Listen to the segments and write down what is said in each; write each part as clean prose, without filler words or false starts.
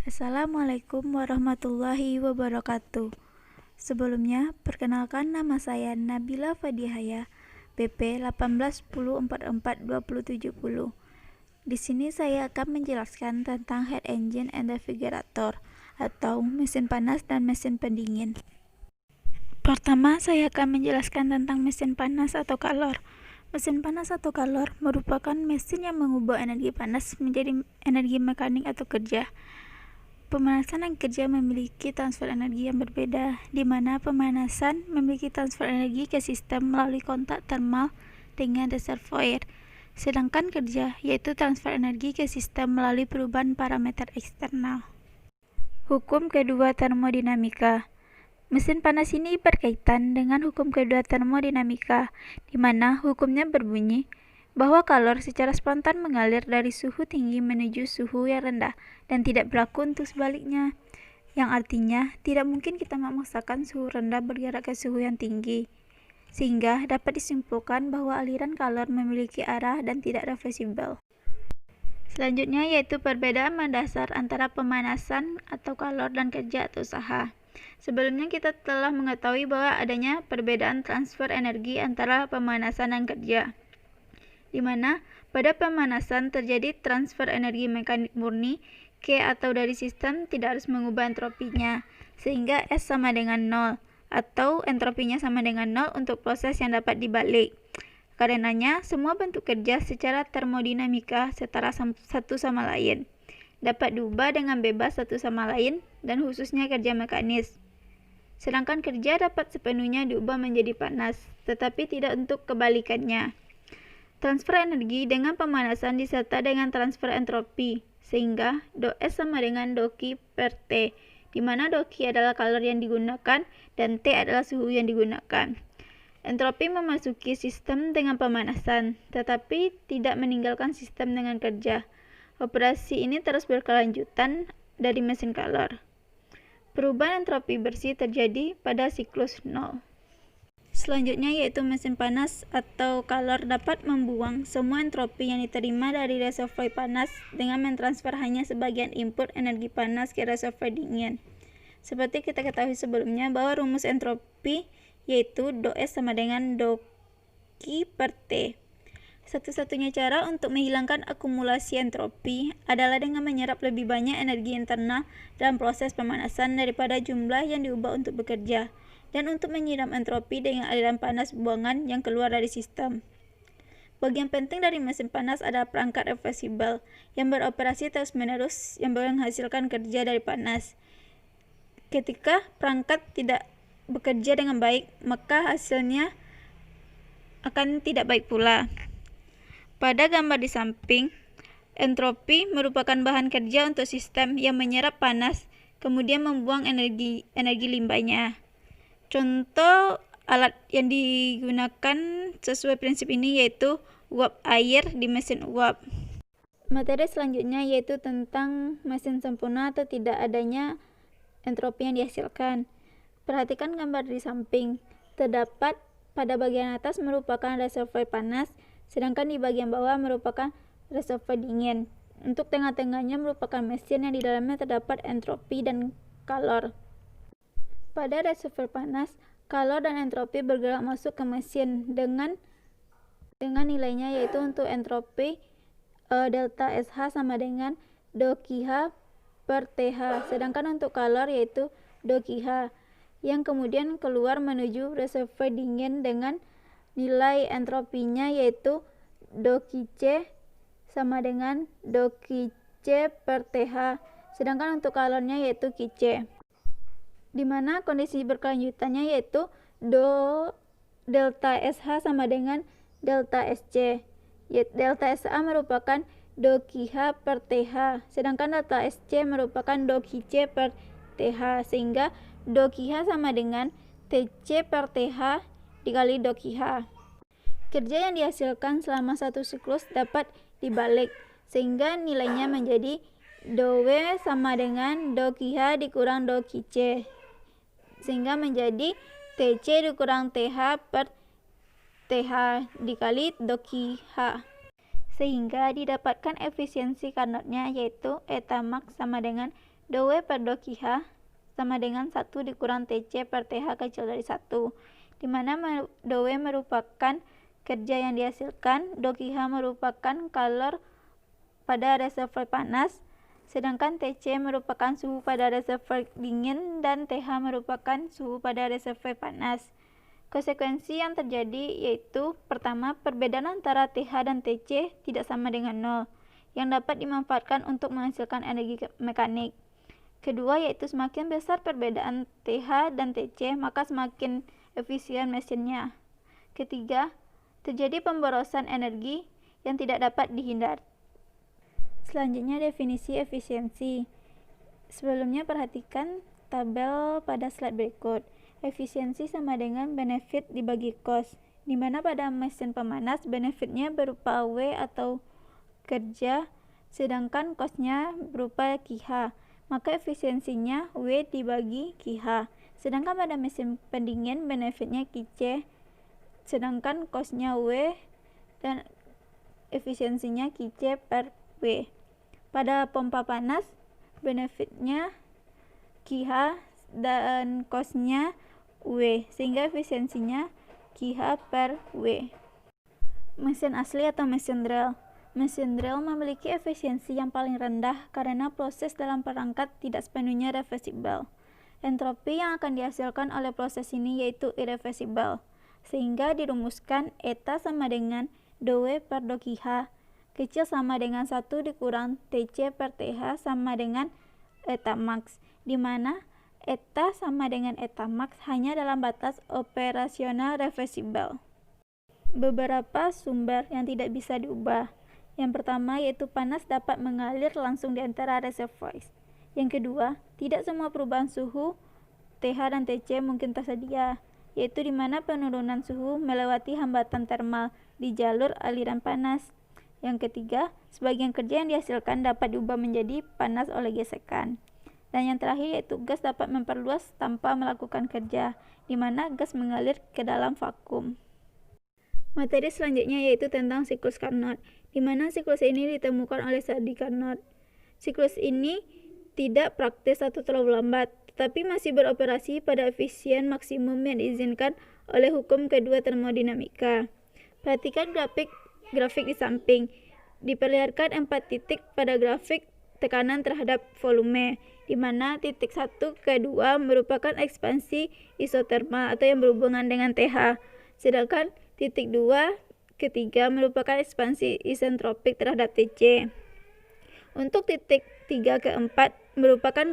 Assalamualaikum warahmatullahi wabarakatuh. Sebelumnya, perkenalkan nama saya Nabila Fadihaya, BP 1810442070. Di sini saya akan menjelaskan tentang heat engine and refrigerator atau mesin panas dan mesin pendingin. Pertama, saya akan menjelaskan tentang mesin panas atau kalor. Mesin panas atau kalor merupakan mesin yang mengubah energi panas menjadi energi mekanik atau kerja. Pemanasan dan kerja memiliki transfer energi yang berbeda, di mana pemanasan memiliki transfer energi ke sistem melalui kontak termal dengan reservoir, sedangkan kerja yaitu transfer energi ke sistem melalui perubahan parameter eksternal. Hukum kedua termodinamika. Mesin panas ini berkaitan dengan hukum kedua termodinamika, di mana hukumnya berbunyi bahwa kalor secara spontan mengalir dari suhu tinggi menuju suhu yang rendah dan tidak berlaku untuk sebaliknya, yang artinya tidak mungkin kita memaksakan suhu rendah bergerak ke suhu yang tinggi, sehingga dapat disimpulkan bahwa aliran kalor memiliki arah dan tidak reversibel. Selanjutnya yaitu perbedaan mendasar antara pemanasan atau kalor dan kerja atau usaha. Sebelumnya kita telah mengetahui bahwa adanya perbedaan transfer energi antara pemanasan dan kerja, di mana pada pemanasan terjadi transfer energi mekanik murni Q atau dari sistem tidak harus mengubah entropinya, sehingga S sama dengan 0, atau entropinya sama dengan 0 untuk proses yang dapat dibalik. Karenanya, semua bentuk kerja secara termodinamika setara satu sama lain, dapat diubah dengan bebas satu sama lain, dan khususnya kerja mekanis. Sedangkan kerja dapat sepenuhnya diubah menjadi panas, tetapi tidak untuk kebalikannya. Transfer energi dengan pemanasan disertai dengan transfer entropi, sehingga dou S sama dengan dou Q per T, di mana dou Q adalah kalor yang digunakan dan T adalah suhu yang digunakan. Entropi memasuki sistem dengan pemanasan, tetapi tidak meninggalkan sistem dengan kerja. Operasi ini terus berkelanjutan dari mesin kalor. Perubahan entropi bersih terjadi pada siklus 0. Selanjutnya yaitu mesin panas atau kalor dapat membuang semua entropi yang diterima dari reservoir panas dengan mentransfer hanya sebagian input energi panas ke reservoir dingin. Seperti kita ketahui sebelumnya bahwa rumus entropi yaitu dou S sama dengan dou Q per T. Satu-satunya cara untuk menghilangkan akumulasi entropi adalah dengan menyerap lebih banyak energi internal dalam proses pemanasan daripada jumlah yang diubah untuk bekerja, dan untuk menyiram entropi dengan aliran panas buangan yang keluar dari sistem. Bagian penting dari mesin panas adalah perangkat reversibel yang beroperasi terus-menerus yang menghasilkan kerja dari panas. Ketika perangkat tidak bekerja dengan baik, maka hasilnya akan tidak baik pula. Pada gambar di samping, entropi merupakan bahan kerja untuk sistem yang menyerap panas, kemudian membuang energi limbahnya. Contoh alat yang digunakan sesuai prinsip ini yaitu uap air di mesin uap. Materi selanjutnya yaitu tentang mesin sempurna atau tidak adanya entropi yang dihasilkan. Perhatikan gambar di samping. Terdapat pada bagian atas merupakan reservoir panas, sedangkan di bagian bawah merupakan reservoir dingin. Untuk tengah-tengahnya merupakan mesin yang di dalamnya terdapat entropi dan kalor. Pada reservoir panas, kalor dan entropi bergerak masuk ke mesin dengan nilainya yaitu untuk entropi delta SH sama dengan dou QH per TH, sedangkan untuk kalor yaitu dou QH yang kemudian keluar menuju reservoir dingin dengan nilai entropinya yaitu dou QC sama dengan dou QC per TH, sedangkan untuk kalornya yaitu QC, di mana kondisi berkelanjutannya yaitu delta SH sama dengan delta SC. Delta SA merupakan dou QH per TH, sedangkan delta SC merupakan dou QC per TH, sehingga dou QH sama dengan TC per TH dikali dou QH. Kerja yang dihasilkan selama satu siklus dapat dibalik, sehingga nilainya menjadi dou W sama dengan dou QH dikurang dou QC, sehingga menjadi TC dikurang TH per TH dikali dou QH. sehingga didapatkan efisiensi Carnotnya yaitu eta max sama dengan dou per dou Q sama dengan 1 dikurang TC per TH kecil dari 1, di mana dou merupakan kerja yang dihasilkan, dou Q merupakan kalor pada reservoir panas, sedangkan TC merupakan suhu pada reservoir dingin dan TH merupakan suhu pada reservoir panas. Konsekuensi yang terjadi yaitu pertama, perbedaan antara TH dan TC tidak sama dengan 0, yang dapat dimanfaatkan untuk menghasilkan energi mekanik. Kedua, yaitu semakin besar perbedaan TH dan TC, maka semakin efisien mesinnya. Ketiga, terjadi pemborosan energi yang tidak dapat dihindar. Selanjutnya, definisi efisiensi. Sebelumnya perhatikan tabel pada slide berikut. Efisiensi sama dengan benefit dibagi cost, di mana pada mesin pemanas benefitnya berupa W atau kerja, sedangkan cost-nya berupa Q. Maka efisiensinya W dibagi Q. Sedangkan pada mesin pendingin benefitnya QC, sedangkan cost-nya W dan efisiensinya QC per W. Pada pompa panas benefitnya QH dan cost-nya W, sehingga efisiensinya QH per W. Mesin asli atau mesin drill. Mesin drill memiliki efisiensi yang paling rendah karena proses dalam perangkat tidak sepenuhnya reversibel. Entropi yang akan dihasilkan oleh proses ini yaitu irreversibel, sehingga dirumuskan eta sama dengan dou per dou Q kecil sama dengan 1 dikurang TC per TH sama dengan eta max, di mana eta sama dengan eta max hanya dalam batas operasional reversibel. Beberapa sumber yang tidak bisa diubah. Yang pertama yaitu panas dapat mengalir langsung di antara reservoirs. Yang kedua, tidak semua perubahan suhu TH dan TC mungkin tersedia, yaitu di mana penurunan suhu melewati hambatan termal di jalur aliran panas. Yang ketiga, sebagian kerja yang dihasilkan dapat diubah menjadi panas oleh gesekan. Dan yang terakhir yaitu gas dapat memperluas tanpa melakukan kerja, di mana gas mengalir ke dalam vakum. Materi selanjutnya yaitu tentang siklus Carnot, di mana siklus ini ditemukan oleh Sadi Carnot. Siklus ini tidak praktis atau terlalu lambat, tetapi masih beroperasi pada efisien maksimum yang diizinkan oleh hukum kedua termodinamika. Perhatikan grafik di samping. Diperlihatkan 4 titik pada grafik tekanan terhadap volume, di mana titik 1 ke 2 merupakan ekspansi isotermal atau yang berhubungan dengan TH, sedangkan titik 2 ke 3 merupakan ekspansi isentropik terhadap TC. Untuk titik 3 ke 4 merupakan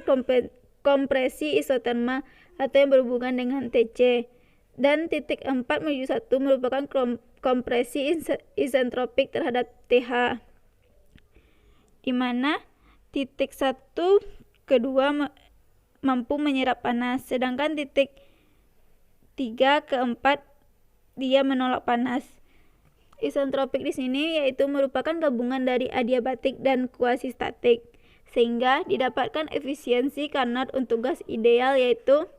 kompresi isotermal atau yang berhubungan dengan TC, dan titik 4 menuju 1 merupakan kompresi isentropik terhadap TH, di mana titik 1 ke 2 mampu menyerap panas, sedangkan titik 3 ke 4 dia menolak panas. Isentropik di sini yaitu merupakan gabungan dari adiabatik dan kuasistatik, sehingga didapatkan efisiensi Carnot untuk gas ideal yaitu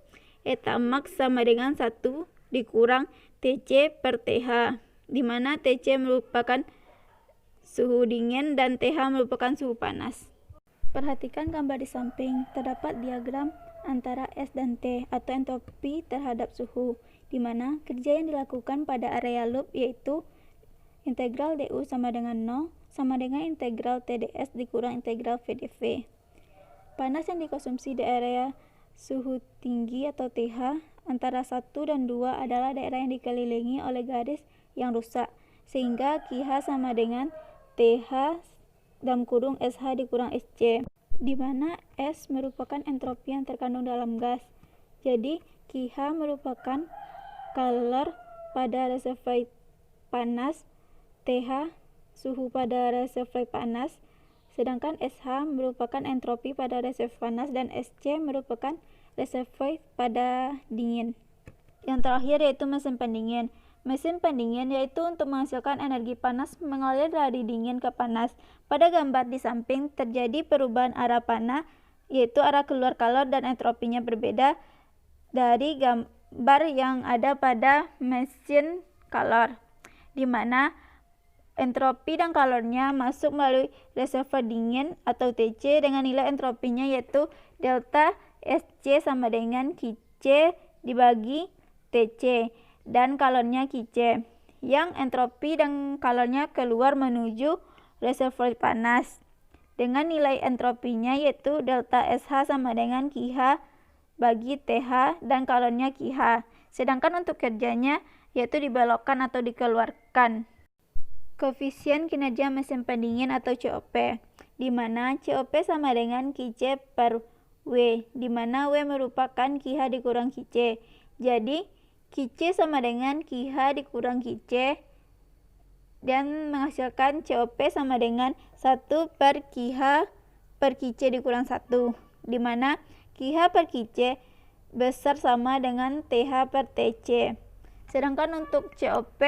eta max sama dengan 1 dikurang TC per TH, di mana TC merupakan suhu dingin dan TH merupakan suhu panas. Perhatikan gambar di samping, terdapat diagram antara S dan T atau entropi terhadap suhu, di mana kerja yang dilakukan pada area loop yaitu integral DU sama dengan 0 sama dengan integral TdS dikurang integral VdV. Panas yang dikonsumsi di area suhu tinggi atau TH antara 1 dan 2 adalah daerah yang dikelilingi oleh garis yang rusak, sehingga QH sama dengan TH dalam kurung SH dikurang SC, di mana S merupakan entropi yang terkandung dalam gas. Jadi QH merupakan kalor pada reservoir panas, TH suhu pada reservoir panas, sedangkan SH merupakan entropi pada reservoir panas dan SC merupakan reservoir pada dingin. Yang terakhir yaitu mesin pendingin. Mesin pendingin yaitu untuk menghasilkan energi panas mengalir dari dingin ke panas. Pada gambar di samping terjadi perubahan arah panah, yaitu arah keluar kalor dan entropinya berbeda dari gambar yang ada pada mesin kalor, di mana entropi dan kalornya masuk melalui reservoir dingin atau TC dengan nilai entropinya yaitu delta SC sama dengan QC dibagi TC dan kalornya QC, yang entropi dan kalornya keluar menuju reservoir panas dengan nilai entropinya yaitu delta SH sama dengan QH bagi TH dan kalornya QH. Sedangkan untuk kerjanya yaitu dibelokkan atau dikeluarkan. Koefisien kinerja mesin pendingin atau COP, di mana COP sama dengan QC per W, di mana W merupakan QH dikurang QC. Jadi QC sama dengan QH dikurang QC dan menghasilkan COP sama dengan 1 per QH per QC dikurang 1, di mana QH per QC besar sama dengan TH per TC. Sedangkan untuk COP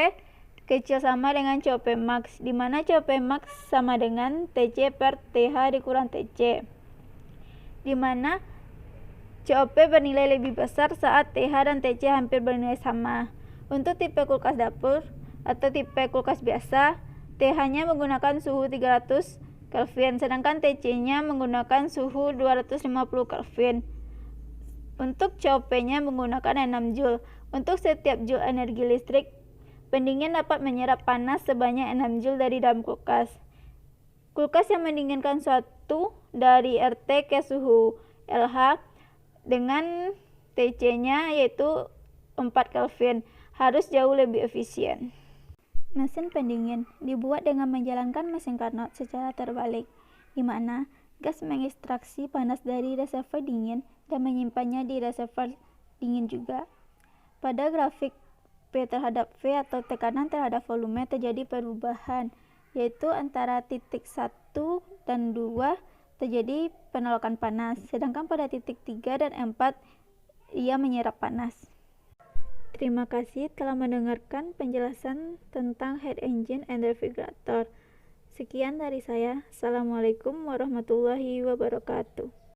kecil sama dengan COP max, di mana COP max sama dengan TC per TH dikurang TC, di mana COP bernilai lebih besar saat TH dan TC hampir bernilai sama. Untuk tipe kulkas dapur atau tipe kulkas biasa, TH-nya menggunakan suhu 300 Kelvin, sedangkan TC-nya menggunakan suhu 250 Kelvin. Untuk COP-nya menggunakan 6 Joule. Untuk setiap Joule energi listrik, pendingin dapat menyerap panas sebanyak 6 Joule dari dalam kulkas. Kulkas yang mendinginkan suatu dari RT ke suhu LH dengan TC-nya yaitu 4 Kelvin harus jauh lebih efisien. Mesin pendingin dibuat dengan menjalankan mesin Carnot secara terbalik, di mana gas mengekstraksi panas dari reservoir dingin dan menyimpannya di reservoir dingin juga. Pada grafik P terhadap V atau tekanan terhadap volume terjadi perubahan, yaitu antara titik 1 dan 2 terjadi penolakan panas, sedangkan pada titik 3 dan 4 ia menyerap panas. Terima kasih telah mendengarkan penjelasan tentang heat engine and refrigerator. Sekian dari saya. Assalamualaikum warahmatullahi wabarakatuh.